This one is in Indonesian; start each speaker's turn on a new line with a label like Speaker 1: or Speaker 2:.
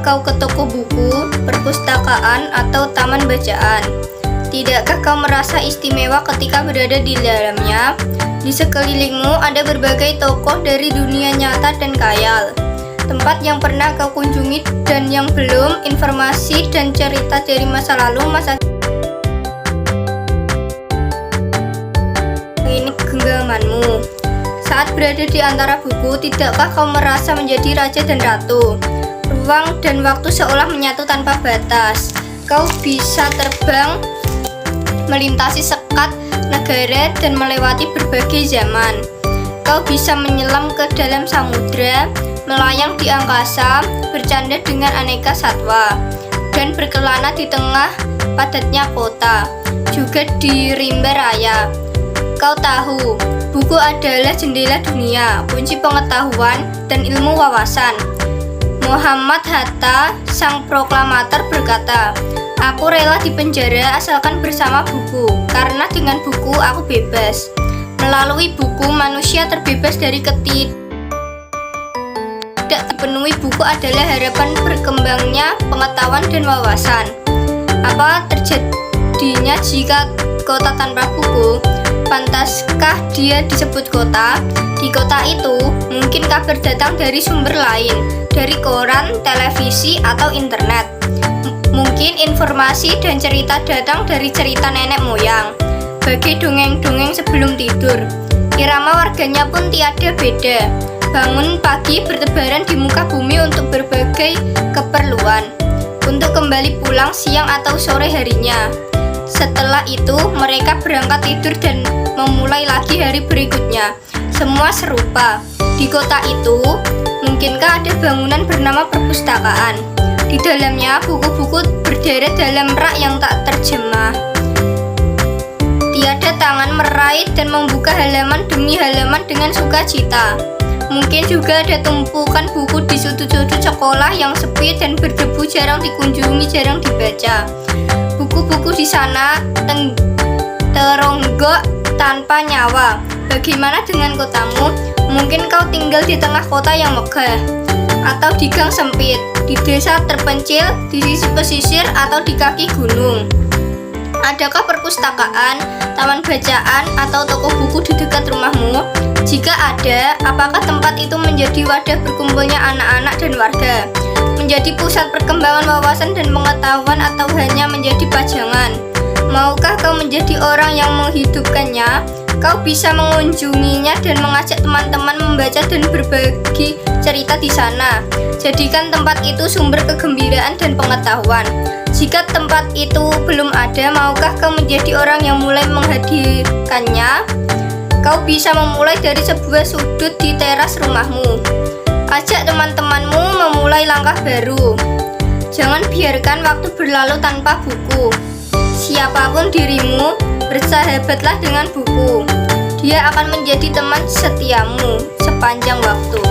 Speaker 1: kau ke toko buku, perpustakaan, atau taman bacaan? Tidakkah kau merasa istimewa ketika berada di dalamnya? Di sekelilingmu ada berbagai tokoh dari dunia nyata dan khayal. Tempat yang pernah kau kunjungi dan yang belum, informasi dan cerita dari masa lalu, masa kini genggamanmu. Saat berada di antara buku, tidakkah kau merasa menjadi raja dan ratu? Ruang dan waktu seolah menyatu tanpa batas. Kau bisa terbang, melintasi sekat negara dan melewati berbagai zaman. Kau bisa menyelam ke dalam samudra, melayang di angkasa, bercanda dengan aneka satwa, dan berkelana di tengah padatnya kota, juga di rimba raya. Kau tahu, buku adalah jendela dunia, kunci pengetahuan dan ilmu wawasan. Muhammad Hatta, sang proklamator, berkata, "Aku rela dipenjara asalkan bersama buku, karena dengan buku aku bebas. Melalui buku, manusia terbebas dari tidak dipenuhi. Buku adalah harapan berkembangnya pengetahuan dan wawasan." Apa terjadinya jika kota tanpa buku? Pantaskah dia disebut kota? Di kota itu, mungkin kabar datang dari sumber lain, dari koran, televisi, atau internet. Mungkin informasi dan cerita datang dari cerita nenek moyang, bagai dongeng-dongeng sebelum tidur. Irama warganya pun tiada beda. Bangun pagi bertebaran di muka bumi untuk berbagai keperluan, untuk kembali pulang siang atau sore harinya. Setelah itu, mereka berangkat tidur dan memulai lagi hari berikutnya. Semua serupa. Di kota itu, mungkinkah ada bangunan bernama perpustakaan? Di dalamnya, buku-buku berderet dalam rak yang tak terjemah. Tiada tangan meraih dan membuka halaman demi halaman dengan sukacita. Mungkin juga ada tumpukan buku di sudut-sudut sekolah yang sepi dan berdebu, jarang dikunjungi, jarang dibaca. Buku-buku di sana teronggok tanpa nyawa. Bagaimana dengan kotamu? Mungkin kau tinggal di tengah kota yang megah, atau di gang sempit, di desa terpencil, di sisi pesisir, atau di kaki gunung. Adakah perpustakaan, taman bacaan, atau toko buku di dekat rumahmu? Jika ada, apakah tempat itu menjadi wadah berkumpulnya anak-anak dan warga? Menjadi pusat perkembangan wawasan dan pengetahuan, atau hanya menjadi pajangan? Maukah kau menjadi orang yang menghidupkannya? Kau bisa mengunjunginya dan mengajak teman-teman membaca dan berbagi cerita di sana. Jadikan tempat itu sumber kegembiraan dan pengetahuan. Jika tempat itu belum ada, maukah kau menjadi orang yang mulai menghadirkannya? Kau bisa memulai dari sebuah sudut di teras rumahmu. Ajak teman-temanmu memulai langkah baru. Jangan biarkan waktu berlalu tanpa buku. Siapapun dirimu, bersahabatlah dengan buku. Dia akan menjadi teman setiamu sepanjang waktu.